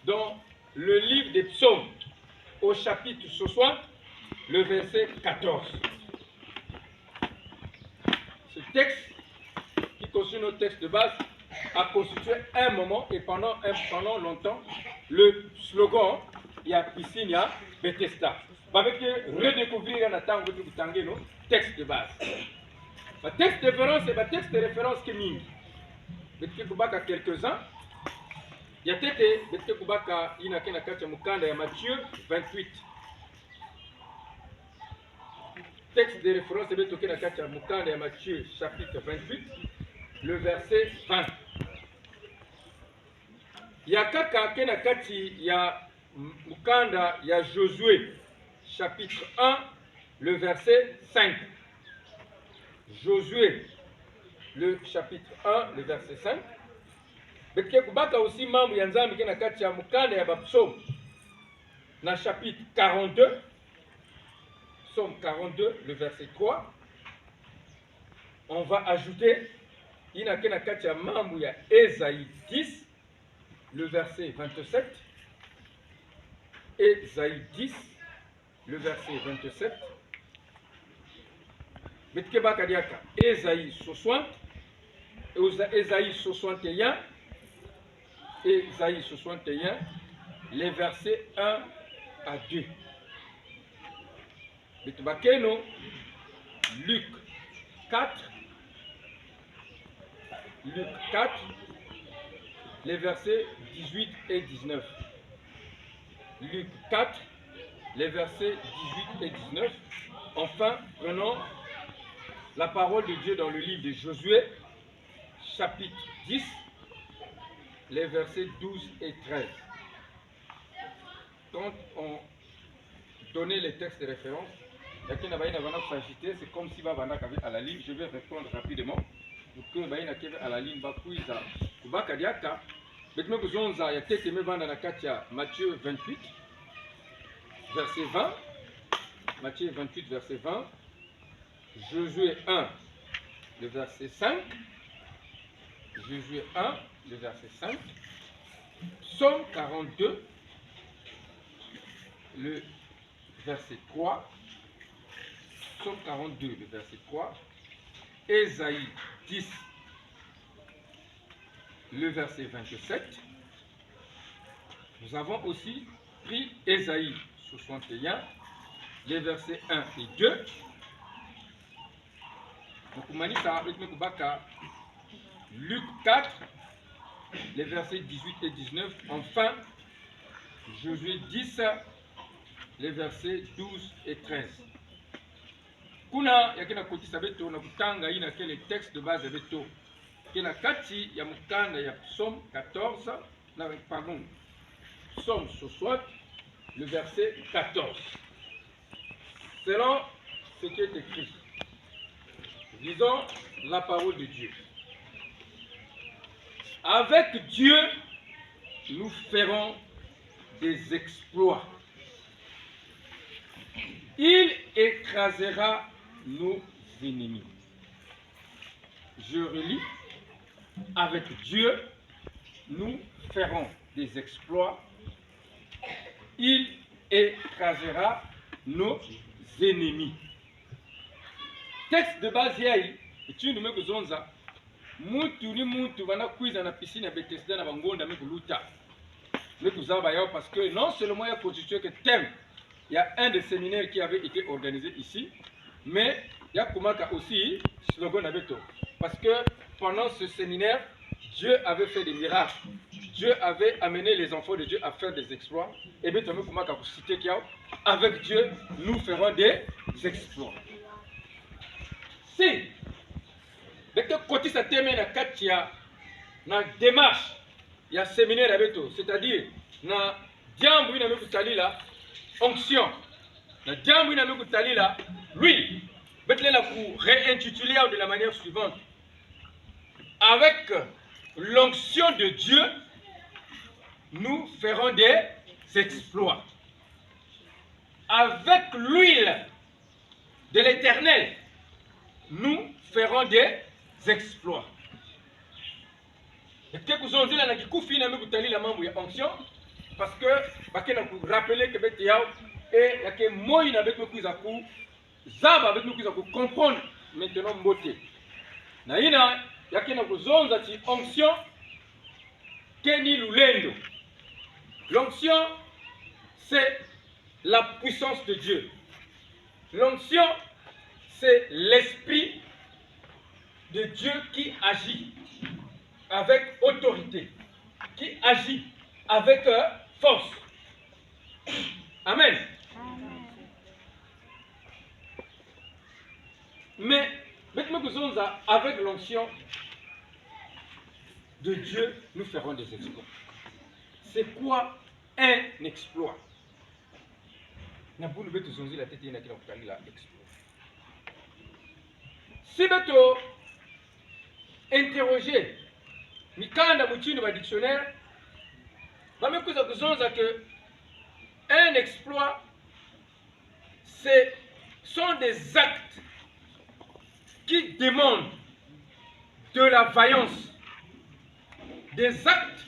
dans le livre des psaumes, au chapitre 60, le verset 14. Ce texte, qui constitue notre texte de base, a constitué un moment et pendant longtemps le slogan « Ya piscine ya Bethesda ». Avec redécouvrir un temps le texte de base. Le texte de référence c'est le texte de référence qui ming. Betike kubaka quelques-uns. Il y a tete betike kubaka inakena kacha mukanda ya Matthieu 28. Texte de référence c'est betoke na kacha mukanda ya Matthieu chapitre 28, le verset 20. Il y a kaka kena kati ya mukanda ya Josué chapitre 1, le verset 5. Josué, le chapitre 1, le verset 5. Betike kubaka aussi mambo ya nzambe kena kati ya mukanda ya bapsaume na chapitre 42, psaume 42, le verset 3. On va ajouter ina kena kati ya mambo ya Ésaïe 10, le verset 27. Ésaïe 10, le verset 27. Betike baka diaka Ésaïe 60, Ésaïe 61, Ésaïe 61, les versets 1 à 2. Betubakeno, Luc 4, Luc 4, les versets 18 et 19. Luc 4, les versets 18 et 19. Enfin, prenons la parole de Dieu dans le livre de Josué, chapitre 10, les versets 12 et 13. Quand on donnait les textes de référence, c'est comme si Babana avait à la ligne. Je vais répondre rapidement. Pour que Baïna Keve à la ligne, Bakouiza, Kubaka Diaka, Betme Kuzonza, Yatete Mevanda Nakatia, Matthieu 28, verset 20. Matthieu 28, verset 20. Josué 1, le verset 5. Josué 1, le verset 5. Psaume 42, le verset 3. Psaume 42, le verset 3. Ésaïe 10, le verset 27. Nous avons aussi pris Ésaïe 61, les versets 1 et 2. Luc 4, les versets 18 et 19. Enfin, Josué 10, les versets 12 et 13. Kuna yakina kotisa beto na kutanga ina kele texte de base beto. Kena kati ya mukanda ya psaume 14, psaume 60, le verset 14. Selon ce qui est écrit, lisons la parole de Dieu. Avec Dieu, nous ferons des exploits. Il écrasera nos ennemis. Je relis. Avec Dieu, nous ferons des exploits. Il écrasera nos ennemis. Texte de base yayi, tu nous mets zonza. Mutu ni mutu wana kuiza na piscine ya Bethesda na bangonda mekuluta. Mekuzaba yao parce que non seulement il y a constitué que thème, il y a un des séminaires qui avait été organisé ici, mais il y a Kumaka aussi slogan abeto. Parce que pendant ce séminaire, Dieu avait fait des miracles. Dieu avait amené les enfants de Dieu à faire des exploits. Et bien, avec Dieu, nous ferons des exploits. Si, de quel côté ça termine la démarche, il y a un séminaire avec toi, c'est-à-dire, na diambu ina mekutali la onction, na diambu ina mekutali la lui, betlela pour réintituler de la manière suivante. Avec l'onction de Dieu, nous ferons des exploits. Avec l'huile de l'Éternel, nous ferons des exploits. Et que vous avez dit, la onction, parce que bakena ku rappeler que bete yao et yake moyi avec nous kuza ku zaba avec nous kuza ku comprendre maintenant mbote na ina yake na kuzonza ti onction keni lulendo. L'onction c'est la puissance de Dieu. L'onction c'est l'esprit de Dieu qui agit avec autorité, qui agit avec force. Amen. Mais maintenant que nous sommes avec l'onction de Dieu, nous ferons des exploits. C'est quoi un exploit? Si vous interroger mikanda mutino ba dictionnaire, que un exploit sont des actes qui demandent de la vaillance, des actes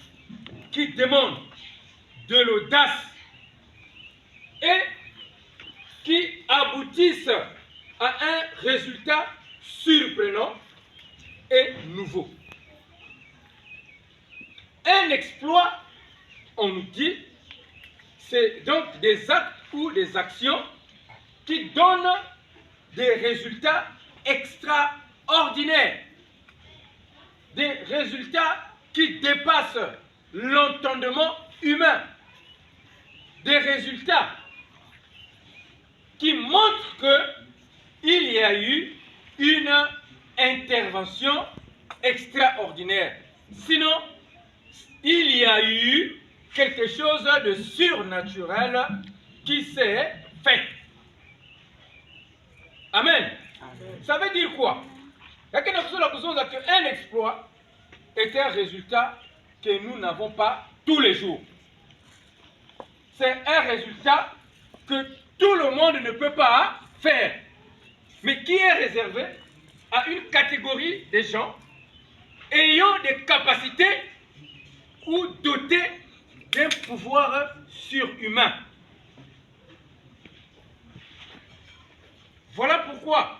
qui demandent de l'audace et qui aboutissent à un résultat surprenant et nouveau. Un exploit, on nous dit, c'est donc des actes ou des actions qui donnent des résultats extraordinaires, des résultats qui dépassent l'entendement humain, des résultats qui montrent qu'il y a eu une intervention extraordinaire. Sinon, il y a eu quelque chose de surnaturel qui s'est fait. Amen. Amen. Ça veut dire quoi? Un exploit est un résultat que nous n'avons pas tous les jours. C'est un résultat que tout le monde ne peut pas faire, mais qui est réservé à une catégorie de gens ayant des capacités ou dotés d'un pouvoir surhumain. Voilà pourquoi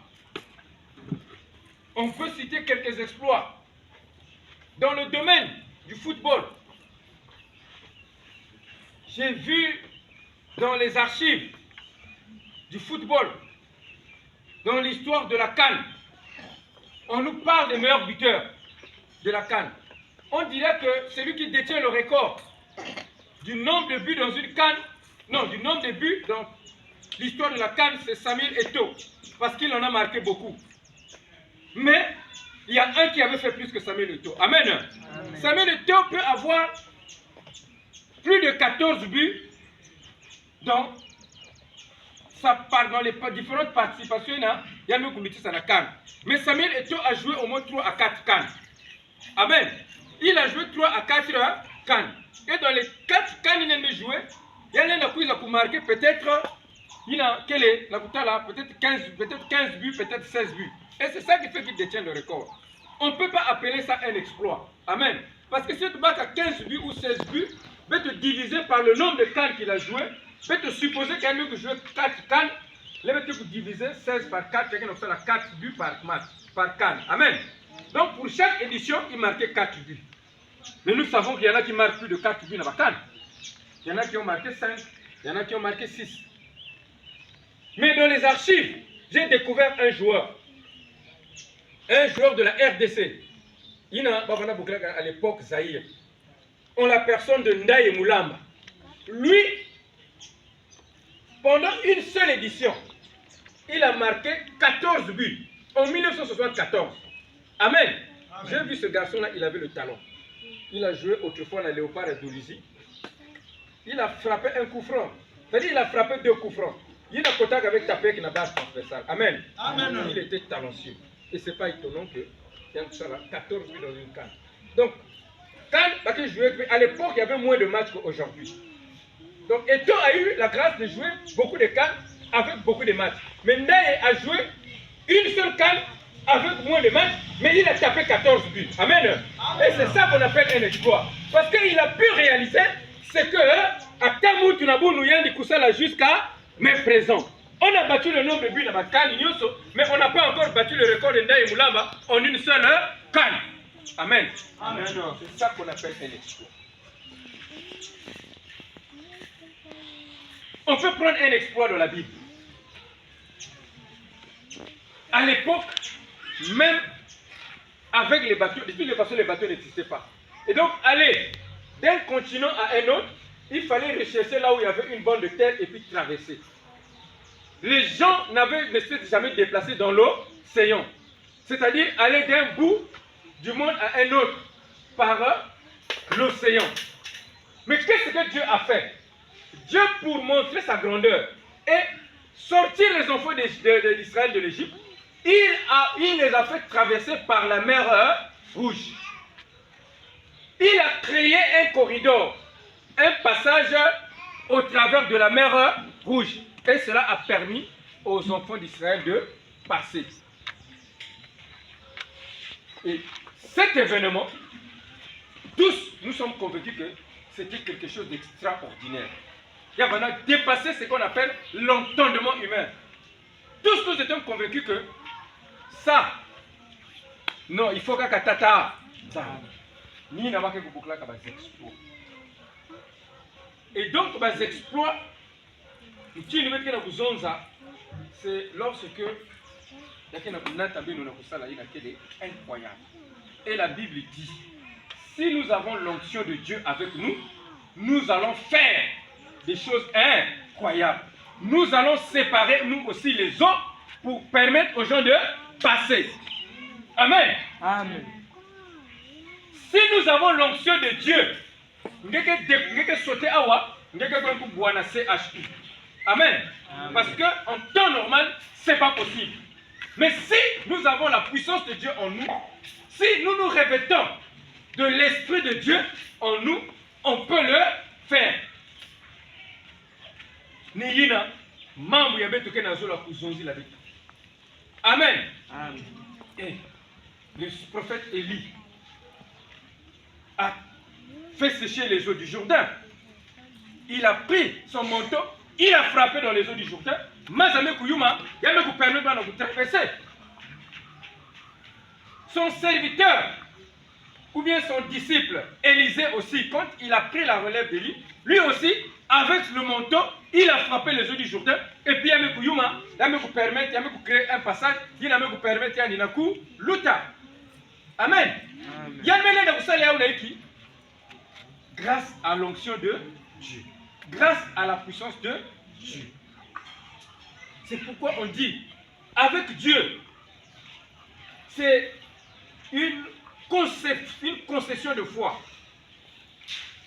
on peut citer quelques exploits. Dans le domaine du football, j'ai vu dans les archives du football, dans l'histoire de la CAN, on nous parle des meilleurs buteurs de la CAN. On dirait que celui qui détient le record du nombre de buts dans une CAN, non, du nombre de buts dans l'histoire de la CAN, c'est Samuel Eto'o, parce qu'il en a marqué beaucoup. Mais il y a un qui avait fait plus que Samuel Eto'o. Amen. Amen. Samuel Eto'o peut avoir plus de 14 buts dans les différentes participations. Il y a nos comités à la CAN. Mais Samuel Eto'o a joué au moins 3 à 4 CAN. Amen. Il a joué 3 à 4 CAN. Et dans les 4 CAN, il a joué. Il y a un qui a marqué peut-être, peut-être 15 buts, peut-être 16 buts. Et c'est ça qui fait qu'il détient le record. On ne peut pas appeler ça un exploit. Amen. Parce que si tu bats à 15 buts ou 16 buts, peut te diviser par le nombre de CAN qu'il a joué, peut te supposer qu'il y a un qui joue 4 CAN, il va te diviser 16 par 4, quelqu'un a 4 buts par match, par CAN. Amen. Donc pour chaque édition, il marquait 4 buts. Mais nous savons qu'il y en a qui marquent plus de 4 buts dans la CAN. Il y en a qui ont marqué 5, il y en a qui ont marqué 6. Mais dans les archives, j'ai découvert un joueur de la RDC. Il y a à l'époque Zaïre. On la personne de Ndaye Moulamba. Lui, pendant une seule édition, il a marqué 14 buts en 1974. Amen. J'ai vu ce garçon-là, il avait le talent. Il a joué autrefois à Léopard et Dolisie. Il a frappé un coup franc. C'est-à-dire qu'il a frappé 2 coups francs. Il a contact avec Tapé qui n'a pas transversal. Amen. Amen. Il était talentueux. Et ce n'est pas étonnant qu'il y ait 14 buts dans une CAN. Donc, à l'époque, il y avait moins de matchs qu'aujourd'hui. Donc, Eto'o a eu la grâce de jouer beaucoup de CAN avec beaucoup de matchs. Mais Ndaye a joué une seule CAN avec moins de matchs, mais il a tapé 14 buts. Amen. Et c'est ça qu'on appelle un exploit. Parce qu'il a pu réaliser ce que jusqu'à mes présents. On a battu le nombre de buts dans la canne, mais on n'a pas encore battu le record de Ndaye Moulamba en une seule canne. Amen. Amen. C'est ça qu'on appelle un exploit. On peut prendre un exploit dans la Bible. À l'époque, même avec les bateaux, de toutes les façons, les bateaux n'existaient pas. Et donc, aller d'un continent à un autre, il fallait rechercher là où il y avait une bande de terre et puis traverser. Les gens ne s'étaient jamais déplacés dans l'océan. C'est-à-dire aller d'un bout du monde à un autre par l'océan. Mais qu'est-ce que Dieu a fait? Dieu, pour montrer sa grandeur et sortir les enfants d'Israël de l'Égypte, il les a fait traverser par la mer Rouge. Il a créé un corridor, un passage au travers de la mer Rouge. Et cela a permis aux enfants d'Israël de passer. Et cet événement, tous nous sommes convaincus que c'était quelque chose d'extraordinaire. Il a dépassé ce qu'on appelle l'entendement humain. Tous nous étions convaincus que ça, non, il faut qu'à tata, ni n'a pas que beaucoup là des exploits. Et donc, les exploits, c'est lorsque il y a incroyable. Et la Bible dit, si nous avons l'onction de Dieu avec nous, nous allons faire des choses incroyables. Nous allons séparer nous aussi les eaux pour permettre aux gens de passer. Amen. Amen. Si nous avons l'onction de Dieu, nous allons sauter à wa, nous allons CHU. Amen. Amen. Parce qu'en temps normal, ce n'est pas possible. Mais si nous avons la puissance de Dieu en nous, si nous nous revêtons de l'Esprit de Dieu en nous, on peut le faire. Niyina, mambo ya beto ke nazola kuzonzi la bête. Amen. Amen. Et le prophète Élie a fait sécher les eaux du Jourdain. Il a pris son manteau, il a frappé dans les eaux du Jourdain. Mazame Kouyouma, il a permis de nous traverser. Son serviteur, ou bien son disciple, Élisée aussi, quand il a pris la relève d'Élie, lui aussi, avec le manteau, il a frappé les eaux du Jourdain. Et puis, il a permettre, il a créé un passage, il a permettre, il a luta. Amen. Grâce à l'onction de Dieu. Grâce à la puissance de Dieu. C'est pourquoi on dit, avec Dieu, c'est une concession de foi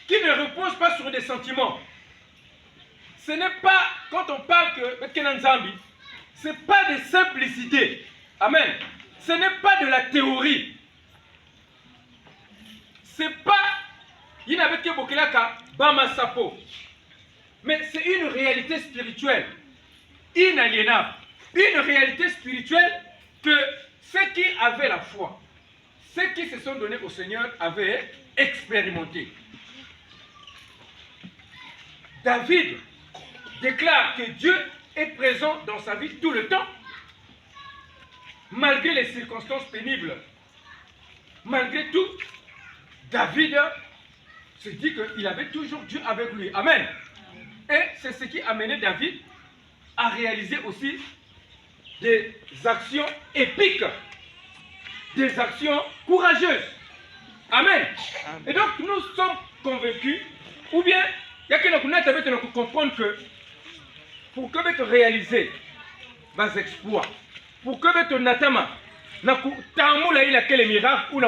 qui ne repose pas sur des sentiments. Ce n'est pas, quand on parle que ce n'est pas des simples idées. Amen. Ce n'est pas de la théorie. Ce n'est pas mais c'est une réalité spirituelle inaliénable. Une réalité spirituelle que ceux qui avaient la foi, ceux qui se sont donnés au Seigneur avaient expérimenté. David déclare que Dieu est présent dans sa vie tout le temps, malgré les circonstances pénibles. Malgré tout, David se dit qu'il avait toujours Dieu avec lui. Amen. Et c'est ce qui a mené David à réaliser aussi des actions épiques, des actions courageuses. Amen. Amen. Et donc nous sommes convaincus, ou bien il y a quelqu'un qui comprendre que pour que tu réalises vos exploits, pour que tu n'atteignes miracle ou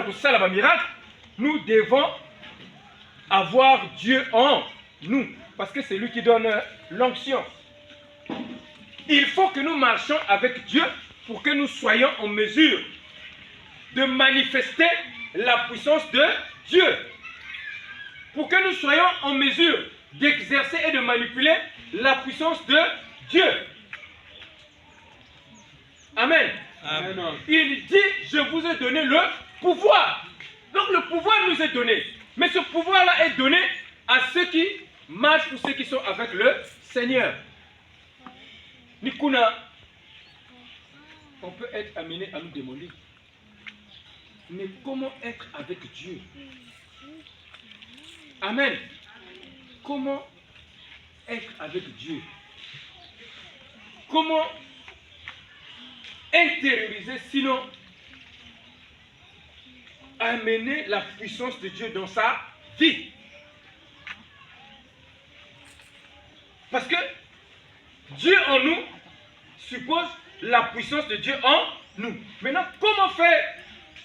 miracle, nous devons avoir Dieu en nous, parce que c'est lui qui donne l'onction. Il faut que nous marchions avec Dieu pour que nous soyons en mesure de manifester la puissance de Dieu. Pour que nous soyons en mesure d'exercer et de manipuler la puissance de Dieu. Amen. Amen. Il dit, je vous ai donné le pouvoir. Donc le pouvoir nous est donné. Mais ce pouvoir-là est donné à ceux qui marchent marche pour ceux qui sont avec le Seigneur. Nikuna, on peut être amené à nous demander, mais comment être avec Dieu? Amen. Comment être avec Dieu? Comment intérioriser, sinon amener la puissance de Dieu dans sa vie? Parce que Dieu en nous suppose la puissance de Dieu en nous. Maintenant, comment faire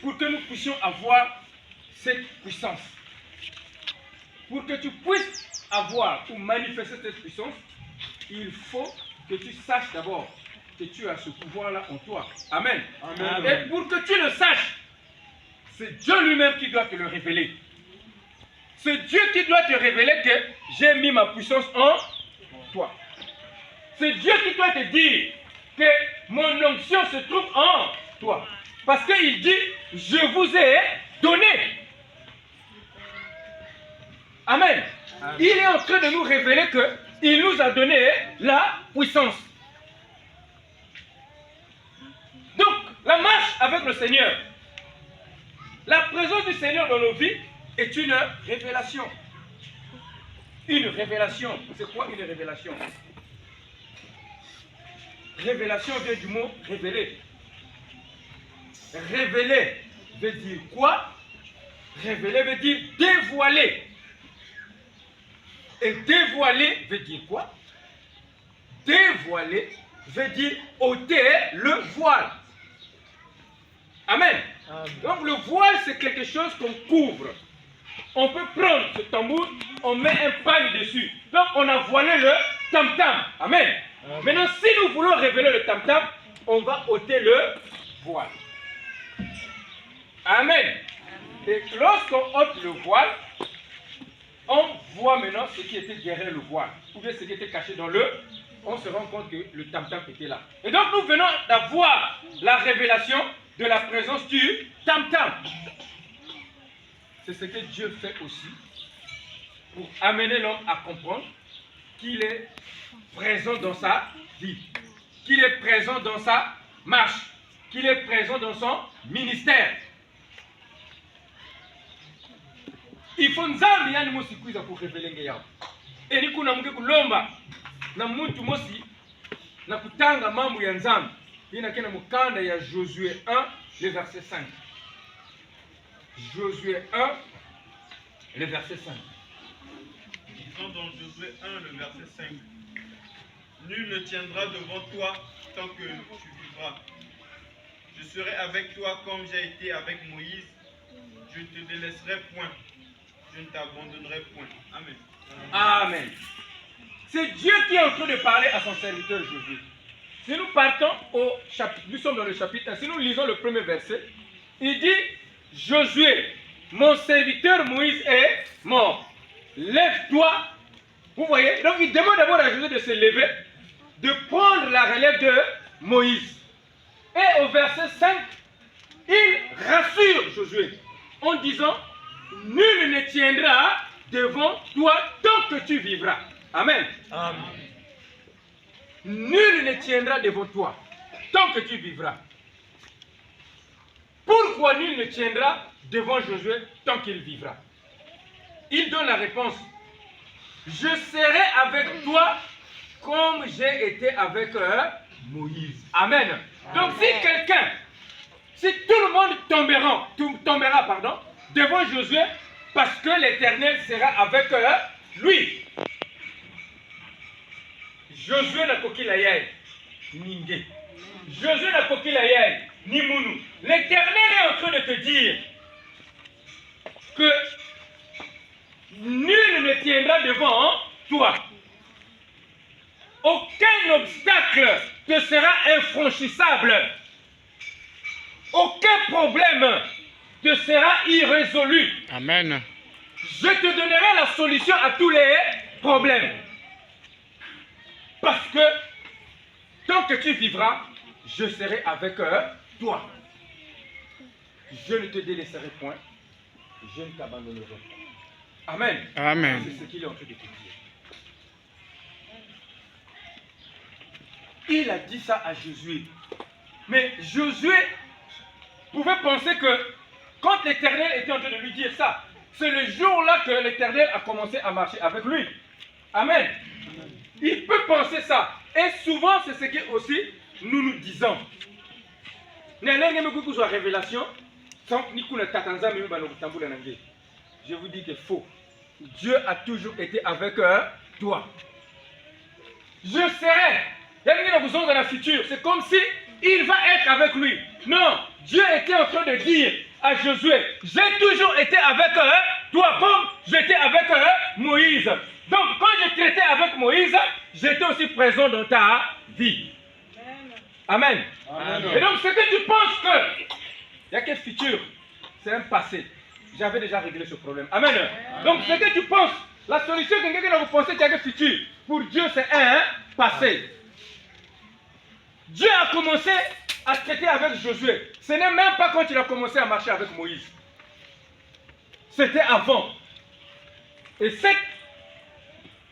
pour que nous puissions avoir cette puissance? Pour que tu puisses avoir ou manifester cette puissance, il faut que tu saches d'abord que tu as ce pouvoir-là en toi. Amen. Amen. Et pour que tu le saches, c'est Dieu lui-même qui doit te le révéler. C'est Dieu qui doit te révéler que j'ai mis ma puissance en toi. C'est Dieu qui doit te dire que mon onction se trouve en toi. Parce qu'il dit, je vous ai donné. Amen. Amen. Il est en train de nous révéler qu'il nous a donné la puissance. Donc, la marche avec le Seigneur, la présence du Seigneur dans nos vies est une révélation. Une révélation. C'est quoi une révélation? Révélation vient du mot révéler. Révéler veut dire quoi? Révéler veut dire dévoiler. Et dévoiler veut dire quoi? Dévoiler veut dire ôter le voile. Amen. Amen. Donc le voile, c'est quelque chose qu'on couvre. On peut prendre ce tambour, on met un pagne dessus. Donc on a voilé le tam-tam. Amen. Amen. Maintenant, si nous voulons révéler le tam-tam, on va ôter le voile. Amen. Et lorsqu'on ôte le voile, on voit maintenant ce qui était derrière le voile, ou bien ce qui était caché dans le. On se rend compte que le tam-tam était là. Et donc nous venons d'avoir la révélation de la présence du tam-tam. C'est ce que Dieu fait aussi pour amener l'homme à comprendre qu'il est présent dans sa vie, qu'il est présent dans sa marche, qu'il est présent dans son ministère. Il faut nzambi yani mosi kuiza pour révéler ngeyao. Et ni kuna mke kulomba na mtu mosi na kutanga mambo ya nzambi. Ina kena mukanda ya Josué 1 le verset 5. Josué 1 le verset 5. Disons dans Josué 1 le verset 5. Nul ne tiendra devant toi tant que tu vivras. Je serai avec toi comme j'ai été avec Moïse. Je ne te délaisserai point. Je ne t'abandonnerai point. Amen. Amen. C'est Dieu qui est en train de parler à son serviteur Josué. Si nous partons au chapitre, nous sommes dans le chapitre 1, si nous lisons le premier verset, il dit, Josué, mon serviteur Moïse est mort. Lève-toi. Vous voyez? Donc il demande d'abord à Josué de se lever, de prendre la relève de Moïse. Et au verset 5, il rassure Josué en disant, nul ne tiendra devant toi tant que tu vivras. Amen. Amen. Nul ne tiendra devant toi tant que tu vivras. Pourquoi nul ne tiendra devant Josué tant qu'il vivra? Il donne la réponse. Je serai avec toi comme j'ai été avec Moïse. Amen. Donc si quelqu'un, si tout le monde tombera devant Josué, parce que l'Éternel sera avec lui. Josué n'a koki la yaye, ninge. Josué n'a koki la yaye, ni mounou. L'Éternel est en train de te dire que nul ne tiendra devant toi. Aucun obstacle te sera infranchissable. Aucun problème te sera irrésolu. Amen. Je te donnerai la solution à tous les problèmes. Parce que tant que tu vivras, je serai avec toi. Je ne te délaisserai point. Je ne t'abandonnerai pas. Amen. Amen. C'est ce qu'il est en train de te dire. il a dit ça à Josué. Mais Josué pouvait penser que quand l'Éternel était en train de lui dire ça, c'est le jour-là que l'Éternel a commencé à marcher avec lui. Amen. Il peut penser ça. Et souvent, c'est ce que aussi nous disons. Révélation, je vous dis que c'est faux. Dieu a toujours été avec toi. Je serai. Dans la future, c'est comme si il va être avec lui. Non, Dieu était en train de dire à Josué, j'ai toujours été avec toi comme j'étais avec Moïse. Donc quand je traitais avec Moïse, j'étais aussi présent dans ta vie. Amen. Amen. Et donc ce que tu penses que il n'y a que futur, c'est un passé. J'avais déjà réglé ce problème. Amen. Amen. Donc ce que tu penses, la solution que quelqu'un a pensé qu'il y a que futur, pour Dieu c'est un passé. Dieu a commencé à traiter avec Josué. Ce n'est même pas quand il a commencé à marcher avec Moïse. C'était avant. Et cette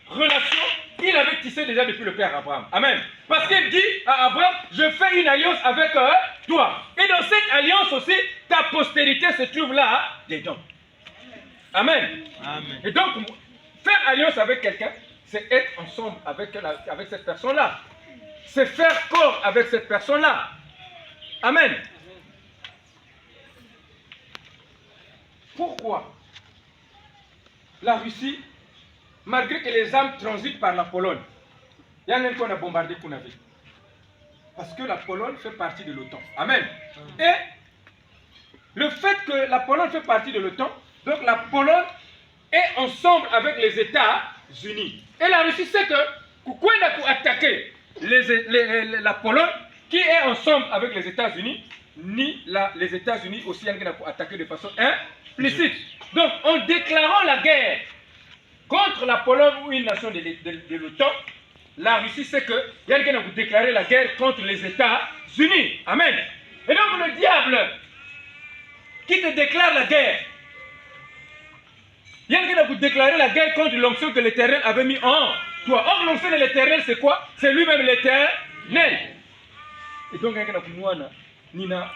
relation, il avait tissé déjà depuis le père Abraham. Amen. Parce qu'il dit à Abraham, je fais une alliance avec toi. Et dans cette alliance aussi, ta postérité se trouve là dedans. Amen. Amen. Et donc, faire alliance avec quelqu'un, c'est être ensemble avec cette personne-là. C'est faire corps avec cette personne-là. Amen. Pourquoi la Russie, malgré que les armes transitent par la Pologne, il y a même qu'on a bombardé Kounavik. Parce que la Pologne fait partie de l'OTAN. Amen. Et le fait que la Pologne fait partie de l'OTAN, donc la Pologne est ensemble avec les États-Unis. Et la Russie sait que Koukwenda pour attaquer la Pologne, qui est ensemble avec les États-Unis, ni les États-Unis aussi pour attaquer de façon implicite. Donc, en déclarant la guerre contre la Pologne ou une nation de l'OTAN, la Russie sait que quelqu'un a déclaré la guerre contre les États-Unis. Amen. Et donc, le diable qui te déclare la guerre, quelqu'un a déclaré la guerre contre l'onction que l'Éternel avait mis en toi. Or, l'onction de l'Éternel, c'est quoi? C'est lui-même l'Éternel. Et donc, Nina.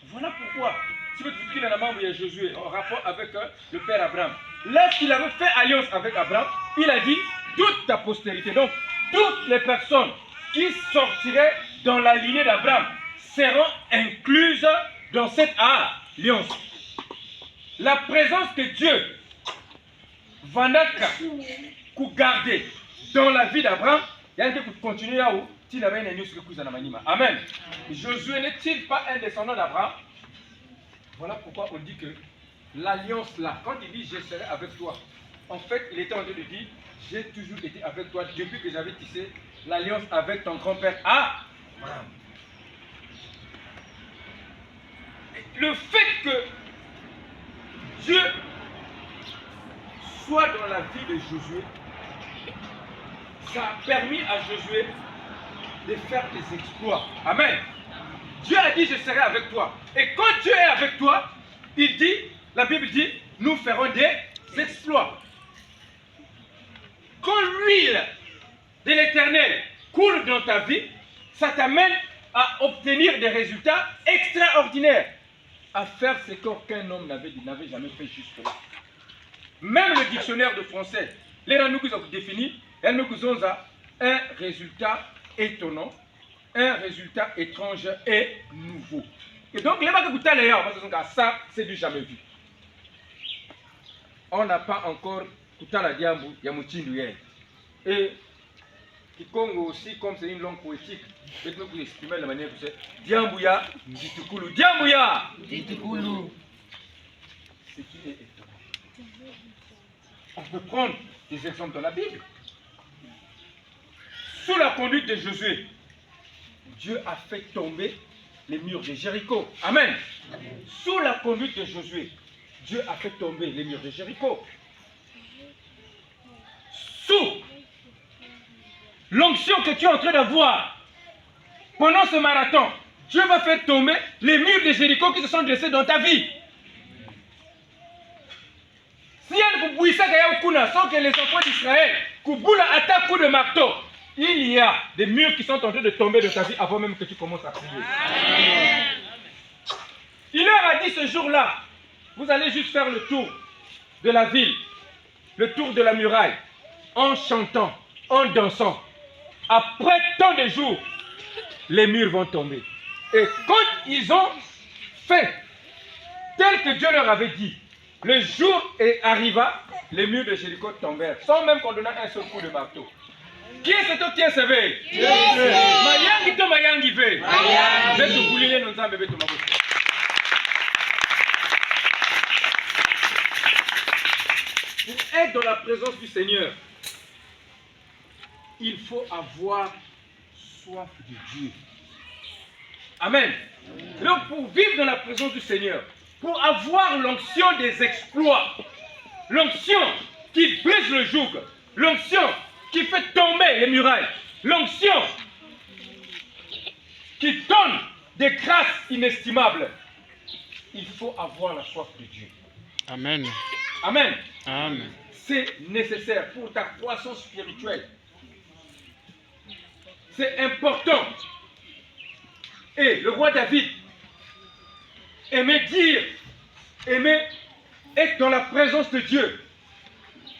Voilà pourquoi, si vous écoutez dans la membre de Josué, en rapport avec le père Abraham, lorsqu'il avait fait alliance avec Abraham, il a dit toute ta postérité. Donc, toutes les personnes qui sortiraient dans la lignée d'Abraham seront incluses dans cette alliance. La présence que Dieu va garder dans la vie d'Abraham, il y a qui continue là où il avait une news que Amen. Josué n'est-il pas un descendant d'Abraham? Voilà pourquoi on dit que l'alliance là, quand il dit je serai avec toi, en fait il était en train de dire j'ai toujours été avec toi depuis que j'avais tissé l'alliance avec ton grand-père Abraham. Le fait que Dieu soit dans la vie de Josué, ça a permis à Josué de faire des exploits. Amen. Dieu a dit je serai avec toi. Et quand Dieu est avec toi, il dit, la Bible dit, nous ferons des exploits. Quand l'huile de l'Éternel coule dans ta vie, ça t'amène à obtenir des résultats extraordinaires. À faire ce qu'aucun homme n'avait jamais fait jusque-là. Même le dictionnaire de français, les rangs nous ont défini, elles nous ont un résultat étonnant, un résultat étrange et nouveau. Et donc, les gens qui ont ça, c'est du jamais vu. On n'a pas encore tout à la diambu, yamuchinduye. Et Kikongo aussi, comme c'est une langue poétique, je vais vous exprimer de la manière que c'est Diambouya, Nditukulu. Diambouya, Nditukulu. Ce qui est étonnant. On peut prendre des exemples dans la Bible. Sous la conduite de Josué, Dieu a fait tomber les murs de Jéricho. Amen. Sous la conduite de Josué, Dieu a fait tomber les murs de Jéricho. Sous l'onction que tu es en train d'avoir pendant ce marathon, Dieu va faire tomber les murs de Jéricho qui se sont dressés dans ta vie. Si elle vous bouille ça, sans que les enfants d'Israël, Kouboula attaque coup de marteau, il y a des murs qui sont en train de tomber de ta vie avant même que tu commences à prier. Amen. Il leur a dit ce jour-là, vous allez juste faire le tour de la ville, le tour de la muraille, en chantant, en dansant. Après tant de jours, les murs vont tomber. Et quand ils ont fait tel que Dieu leur avait dit, le jour arriva, les murs de Jéricho tombèrent, sans même qu'on donne un seul coup de marteau. Qui est cet qui est sauvé? Mayangi to mayangi ve. Beto boulile non zambe beto mabo. Pour être dans la présence du Seigneur, il faut avoir soif de Dieu. Amen. Donc pour vivre dans la présence du Seigneur, pour avoir l'onction des exploits, l'onction qui brise le joug, l'onction qui fait tomber les murailles, l'onction qui donne des grâces inestimables, il faut avoir la soif de Dieu. Amen. Amen. Amen. C'est nécessaire pour ta croissance spirituelle. C'est important. Et le roi David aimait être dans la présence de Dieu.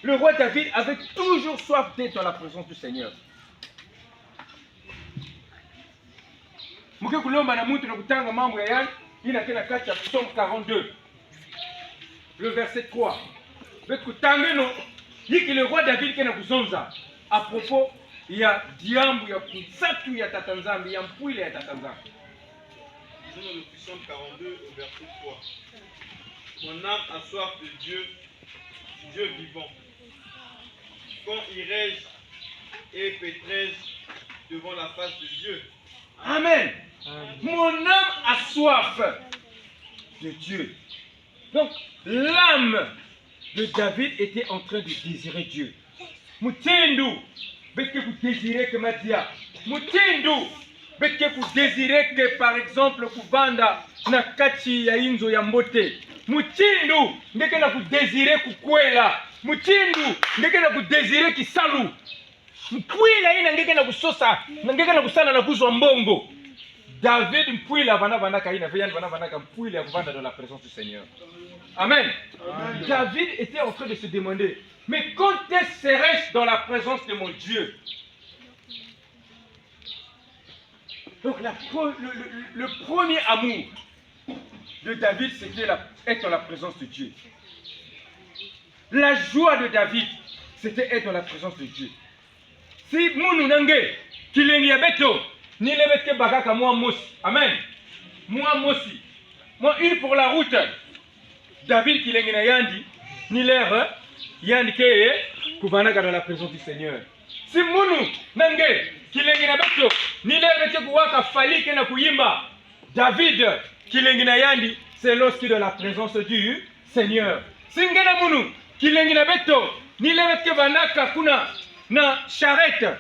Le roi David avait toujours soif d'être dans la présence du Seigneur. Psaume 42, le verset 3. Le roi David à propos, il y a Diambu, il y a Kutsatu, il y a Tatanzambi, il y a Mpouile, il y a Tatanzambi. Disons dans le Psaume 42, au verset 3. Mon âme a soif de Dieu, Dieu vivant. Quand irai-je et pétrai-je devant la face de Dieu? Amen. Mon âme a soif de Dieu. Donc, l'âme de David était en train de désirer Dieu. Moutindu, que vous désirez que Madia. Moutindu, que vous désirez que, par exemple, Kubanda, Nakati, Yainzo, Yambote. Moutindu, que vous désirez Kukwela. Moutindu, que vous désirez Kisalu. Mpouila ina ngeke na kusosa, ngeke na kusala na kuzwa mbongo. David mpouila vana kaina, veyan vana ka mpouila kuvanda dans la présence du Seigneur. Amen. Amen. David était en train de se demander, mais quand est-ce serais-je dans la présence de mon Dieu? Donc le premier amour de David, c'était être dans la présence de Dieu. La joie de David, c'était être dans la présence de Dieu. Si munu nange kilengi ya beto ni lebetke bakaka moi mosi. Amen. Moi mosi. Moi une pour la route. David kilengi na yandi ni l'air yandi ke kuvanaka dans la présence du Seigneur. Si munu nange kilengi na beto ni lebetke kuwaka fali ke na kuyimba. David kilengi na yandi c'est lorsqu'il est dans la présence du Seigneur. Si ngena munu kilengi na beto ni lebetke vanaka kuna na charrette.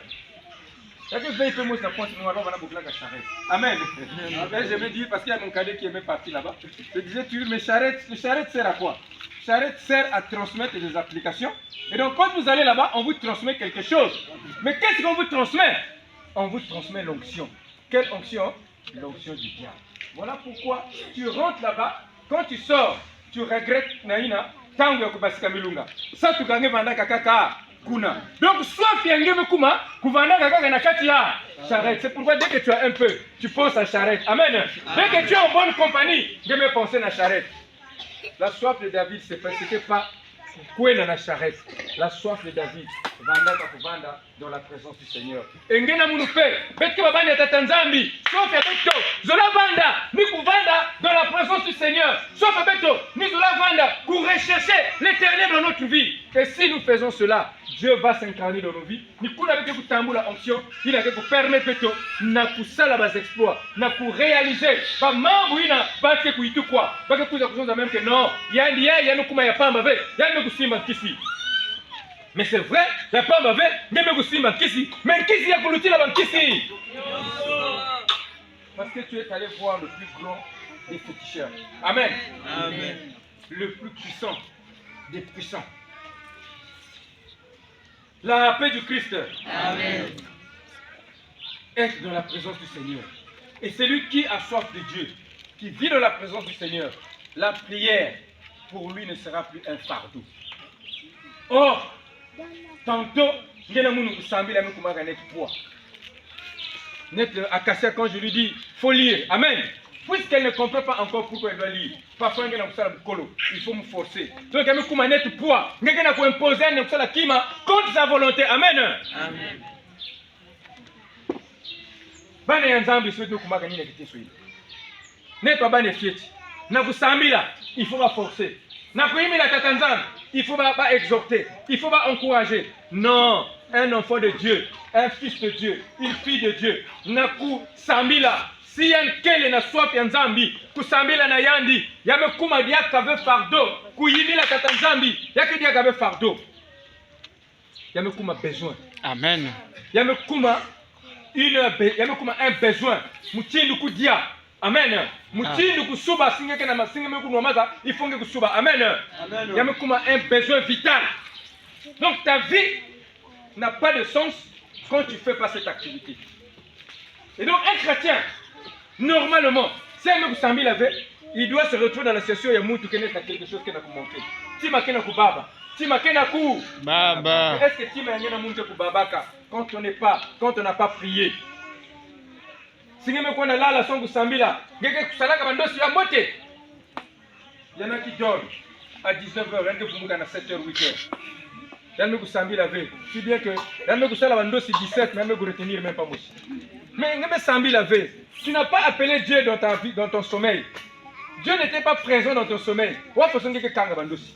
Amen. Je vais dire parce qu'il y a mon cadet qui est même parti là-bas. Je disais, mais charrette sert à quoi? Charrette sert à transmettre des applications. Et donc quand vous allez là-bas, on vous transmet quelque chose. Mais qu'est-ce qu'on vous transmet? On vous transmet l'onction. Quelle onction? L'onction du diable. Voilà pourquoi tu rentres là-bas, quand tu sors, tu regrettes Naïna, tango ya kubasika milunga. Ça tu gagnes pendant kaka. Donc, soif yangeme kuma, kuvanda kaka na kati ya charrette. C'est pourquoi dès que tu as un peu, tu penses à charrette. Amen. Dès que tu es en bonne compagnie, je me penser à charrette. La soif de David, c'était pas quoi dans la charrette. La soif de David, vanda kuvanda dans la présence du Seigneur. Engena munupe, betke babanya tatanzambi, soif ya beto, zola vanda, ni kuvanda dans la présence du Seigneur. Soif ya beto, ni zola vanda, pour rechercher l'éternel dans notre vie. Et si nous faisons cela, Dieu va s'incarner dans nos vies. Ni pour avec vous tamboula onction, il a que vous permettre beto, na kusala bas exploits, na pour réaliser, ba mambo ina, ba ke kuitu quoi, ba ke kuza kuza même que non, yandi ya no kuma ya pamba ve, ya no kusimba kisi. Mais c'est vrai, la pamba ve, même kusimba kisi, mais kisi ya kulutila ban kisi. Parce que tu es allé voir le plus grand des féticheurs. Amen. Amen. Le plus puissant des puissants. La paix du Christ. Amen. être dans la présence du Seigneur. Et celui qui a soif de Dieu, qui vit dans la présence du Seigneur, la prière pour lui ne sera plus un fardeau. Or, tantôt, Net Acacia, quand je lui dis, il faut lire. Amen. Puisqu'elle ne comprend pas encore pourquoi elle doit lire. Parfois, il faut me forcer. Donc, elle me dit, net poids. Elle me imposer contre sa volonté. Amen. Amen. Bana ya nzambe siwetu kumaka nini kitu swili. Neto bana fieti. Na kusambila, il faut pas forcer. Na kuimila tata nzambe, il faut pas exhorter, il faut pas encourager. Non, un enfant de Dieu, un fils de Dieu, une fille de Dieu. Na kusambila, si yan kele na soif ya nzambi, kusambila na yandi, yame kuma dia kave fardeau, kuyimila tata nzambi, yake dia kave fardeau. Yame kuma besoin. Amen. Yame kuma un besoin. Mutindi kudia. Amen. Mutindi kusuba singeke na masinge meku nomaza, il faut que kusuba. Amen. Yame kuma un besoin vital. Donc ta vie n'a pas de sens quand tu fais pas cette activité. Et donc un chrétien, normalement, si un mec sambi l'avait, il doit se retrouver dans la situation où il y a moutou qui n'est pas quelque chose qui n'a pas manqué. Si ma kena kubaba, si ma kena ku baba. Est-ce que tu m'as dit na moutou kubabaka quand on n'a pas prié? Si on a là la son kusambila, ngeke kusalaka bandosi ya mote. Il y en a qui dorment à 19h, rien que pour à 7h, 8h. Il y en a qui sambila veille. Si bien que il y en a qui sala bandosi 17, mais même retenir même pas moshi. Mais ngeke sambila veille. Tu n'as pas appelé Dieu dans ta vie, dans ton sommeil. Dieu n'était pas présent dans ton sommeil. Wa façon ngeke kanga bandosi.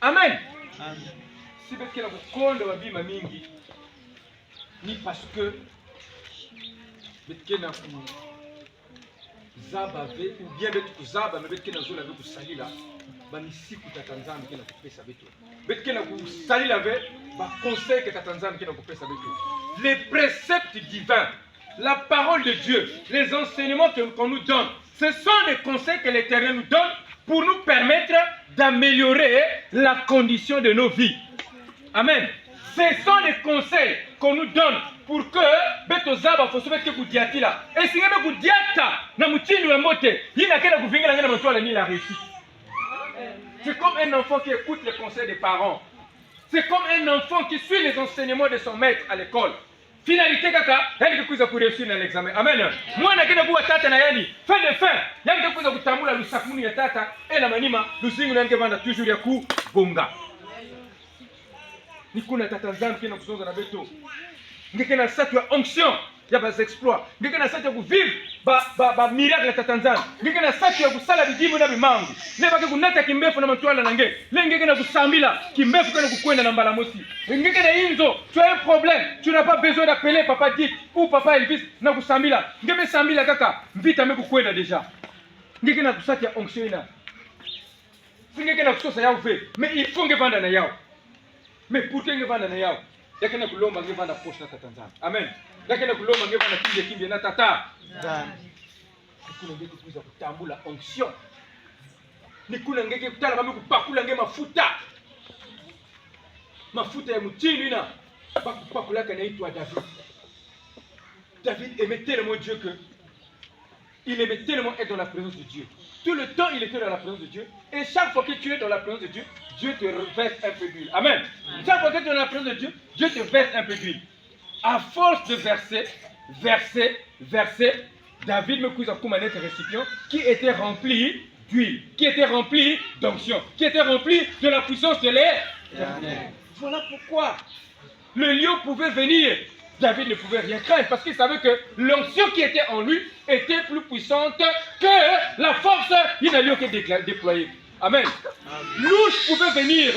Amen. Amen. Si bien que la konde wa bima mingi ni parce que betkena ku zaba ve ou bien betku zaba mais betkena zo la ve ku salila ba misiku tatanzambe kena ku pesa beto betkena ku salila ve ba conseil que tatanzambe kena ku pesa beto. Les préceptes divins, la parole de Dieu, les enseignements qu'on nous donne, ce sont des conseils que l'Éternel nous donne pour nous permettre d'améliorer la condition de nos vies. Amen. Ce sont des conseils qu'on nous donne pour que beto zaba faut se mettre que diati là. Et si ngebe kudiata na mutini wa mote, yina kena kuvinga ngena mtwala ni la réussite. C'est comme un enfant qui écoute les conseils des parents. C'est comme un enfant qui suit les enseignements de son maître à l'école. Finalité kaka, yani kukuza ku réussir dans l'examen. Amen. Moi na kena kuwa tata na yani, fin de fin, yani kukuza kutambula lusakuni ya tata et la manima, lusingu na ngevanda toujours ya ku bonga. Nikuna tata nzambe kena kuzonga na beto. Ngeke na satu ya onction ya bas exploits. Ngeke na satu ya vivre ba miracle tata nzambe. Ngeke na satu ya kusala bijibu na bimangu. Ne bake kunata kimbefu na matwala na nge. Le ngeke na kusambila kimbefu kana kukwenda na mbala mosi. Ngeke na inzo, tu as un problème, tu n'as pas besoin d'appeler papa Dick ou papa Elvis na kusambila. Ngeke sambila kaka, mvita me kukwenda déjà. Ngeke na kusatu ya onction ina. Ngeke na kusosa ya uve, mais il faut ngevanda na yao. Mais pour que ngevanda na yao, yakena kulomba ngevanda poste na tata nzambe. Amen. Yakena kulomba ngevanda kinje na tata nzambe. Nikuna ngeke kuza kutambula onction. Nikuna ngeke kutala mami kupakula nge mafuta. Mafuta ya mutini na bakupakula kana itwa David. David aimait tellement Dieu que il aimait tellement être dans la présence de Dieu. Tout le temps, il était dans la présence de Dieu. Et chaque fois que tu es dans la présence de Dieu, Dieu te verse un peu d'huile. Amen. Chaque fois que tu es dans la présence de Dieu, Dieu te verse un peu d'huile. À force de verser, David me cousa comme un être récipient qui était rempli d'huile, qui était rempli d'onction, qui était rempli de la puissance de l'air. Voilà pourquoi le lion pouvait venir. David ne pouvait rien craindre parce qu'il savait que l'onction qui était en lui était plus puissante que la force qu'il a déployée. Amen. Louche pouvait venir.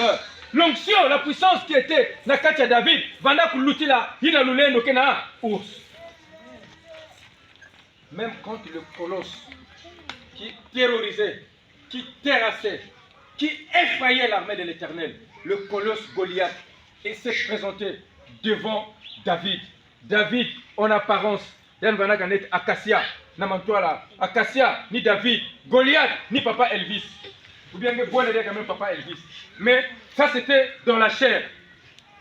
L'onction, la puissance qui était dans Katia David, même quand le colosse qui terrorisait, qui terrassait, qui effrayait l'armée de l'Éternel, le colosse Goliath, s'est présenté devant David. David, en apparence, Acacia, Acacia, ni David, Goliath, ni papa Elvis. Ou bien que bon quand même papa Elvis. Mais ça c'était dans la chair.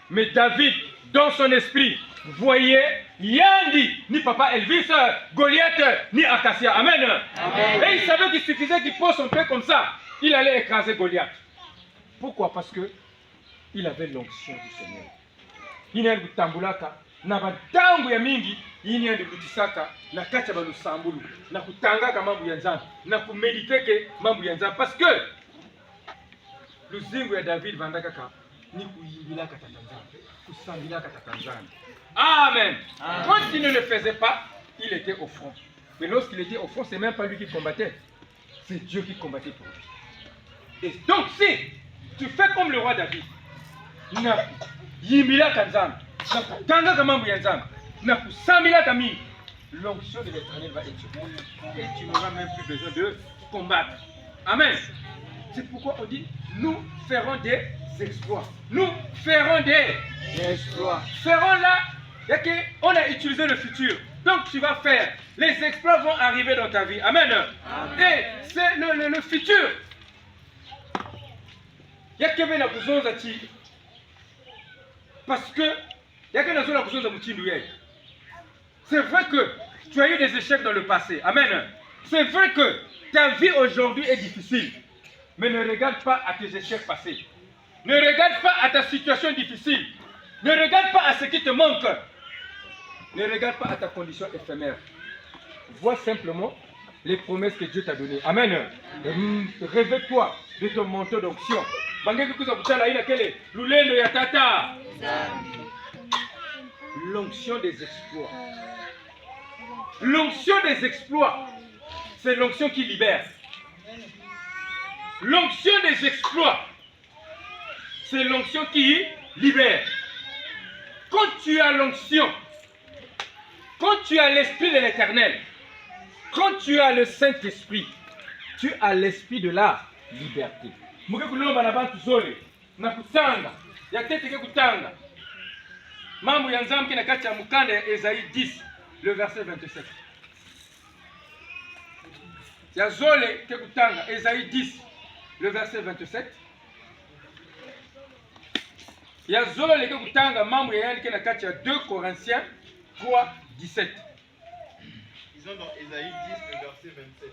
Mais David, dans son esprit, voyez Yandi, ni papa Elvis, Goliath, ni Acacia. Amen. Amen. Et il savait qu'il suffisait qu'il pose son pied comme ça, il allait écraser Goliath. Pourquoi? Parce que il avait l'onction du Seigneur. Il y a un tambulaka, na batangu ya mingi, il y a un butisaka, na kacha balu sambulu, na kutanga ka mambu yanzana, na kumedite ke mambu yanzana. Parce que le zingu ya David vandakaka, ni kuyimbila katatanzana, kusambila katatanzana. Amen. Amen. Quand il ne le faisait pas, il était au front. Mais lorsqu'il était au front, c'est même pas lui qui combattait, c'est Dieu qui combattait pour lui. Et donc si tu fais comme le roi David, na yimbila kanzana, na kutanga ka mambu yanzana, na kusambila kami, l'onction de l'Éternel va être sur toi. Et tu n'auras même plus besoin de combattre. Amen. C'est pourquoi on dit, nous ferons des exploits. Nous ferons des exploits. Ferons là, on a utilisé le futur. Donc tu vas faire. Les exploits vont arriver dans ta vie. Amen. Amen. Et c'est le futur. Parce que c'est vrai que tu as eu des échecs dans le passé. Amen. C'est vrai que ta vie aujourd'hui est difficile. Mais ne regarde pas à tes échecs passés. Ne regarde pas à ta situation difficile. Ne regarde pas à ce qui te manque. Ne regarde pas à ta condition éphémère. Vois simplement les promesses que Dieu t'a données. Amen. Réveille-toi de ton manteau d'onction. L'onction des exploits. L'onction des exploits, c'est l'onction qui libère. L'onction des exploits, c'est l'onction qui libère. Quand tu as l'onction, quand tu as l'esprit de l'Éternel, quand tu as le Saint-Esprit, tu as l'esprit de la liberté. Mambo ya Nzambe na kati ya mukanda ya Esaïe 10, le verset 27. Ya zole ke kutanga, Esaïe 10, le verset 27. Ya zole ke kutanga mambo ya yani ke na kati ya 2 Corinthiens 3, 17. Disons dans Esaïe 10, le verset 27.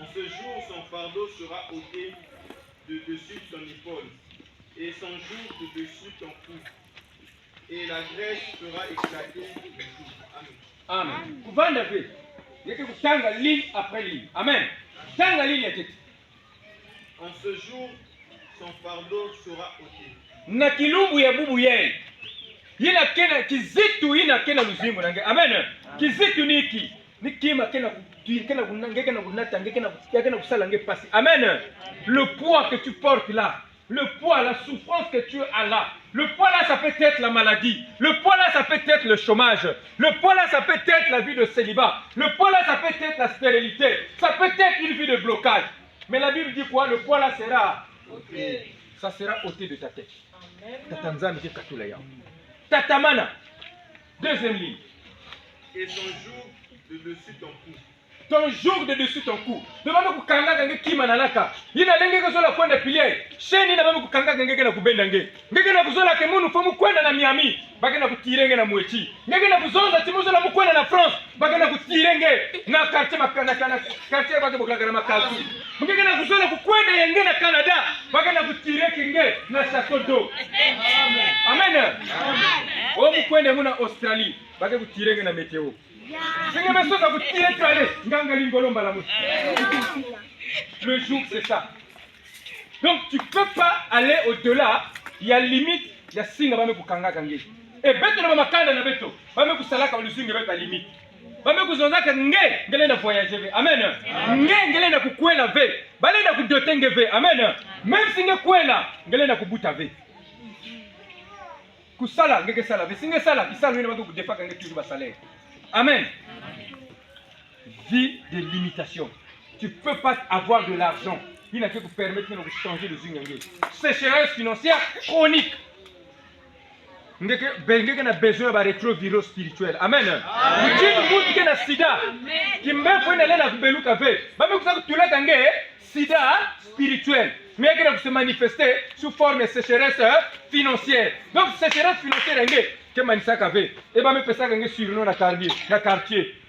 En ce jour, son fardeau sera ôté de dessus ton épaule, et son joug de dessus ton cou, et la graisse sera éclatée du joug. Amen. Amen. Kuvanda ve, yeke kutanga ligne après ligne. Amen. Tanga ligne ya tete. En ce jour, son fardeau sera ôté. Na kilumbu ya bubu yeye. Yina kena kizitu ina kena luzimu nange. Amen. Kizitu niki. Nikima kena kena kunange kena kunata kena kusala nge pasi. Amen. Le poids que tu portes là, le poids, la souffrance que tu as là, le poids là, ça peut être la maladie. Le poids là, ça peut être le chômage. Le poids là, ça peut être la vie de célibat. Le poids là, ça peut être la stérilité. Ça peut être une vie de blocage. Mais la Bible dit quoi? Le poids là sera ôté. Ça sera ôté de ta tête. Tatanzani dit katula yao. Tatamana. Deuxième ligne. Et son joug de dessus ton cou. Ton jour de dessus ton cou. Ne va pas kanga gange kima nalaka. Yina lenge ko zola kwenda pilier. Sheni na bamu kanga gange na kubenda nge. Ngeke na kuzola ke munu fomu kwenda na Miami. Bagena kutirenge na Mwechi. Ngeke na kuzonza timuzo na mukwenda na France. Bagena kutirenge na quartier makana quartier bage boklaga na makazu. Ngeke na kuzola kukwenda yenge na Canada. Bagena kutireke nge na Chateau d'eau. Amen. Amen. O mukwenda muna Australie. Bage kutirenge na météo. Le jour, c'est ça. Donc, tu ne peux pas aller au-delà. Il y a limite. Il y a signe à kanga kange. Et beto na makanda na beto. Ba me kusalaka le signe avec la limite. Ba me kuzonzaka nge ngele na voyager. Amen. Nge ngele na kukwela ve. Ba le na kudotenge ve. Amen. Même si nge kwela ngele na kubuta ve. Kusala ngeke sala ve. Singe sala kisala ngene ba kudefa kange toujours ba salaire. Amen. Vie de limitation. Tu ne peux pas avoir de l'argent. Il n'a que vous permettre de changer de zingangé. Sécheresse financière chronique. Vous avez besoin d'un rétrovirus spirituel. Amen. Vous avez un sida. Qui me fait aller dans le beluka ve. Vous avez un sida spirituel. Mais il va se manifester sous forme de sécheresse financière. Donc, sécheresse financière, ke manisaka ve e bamipesaka nge surnom na quartier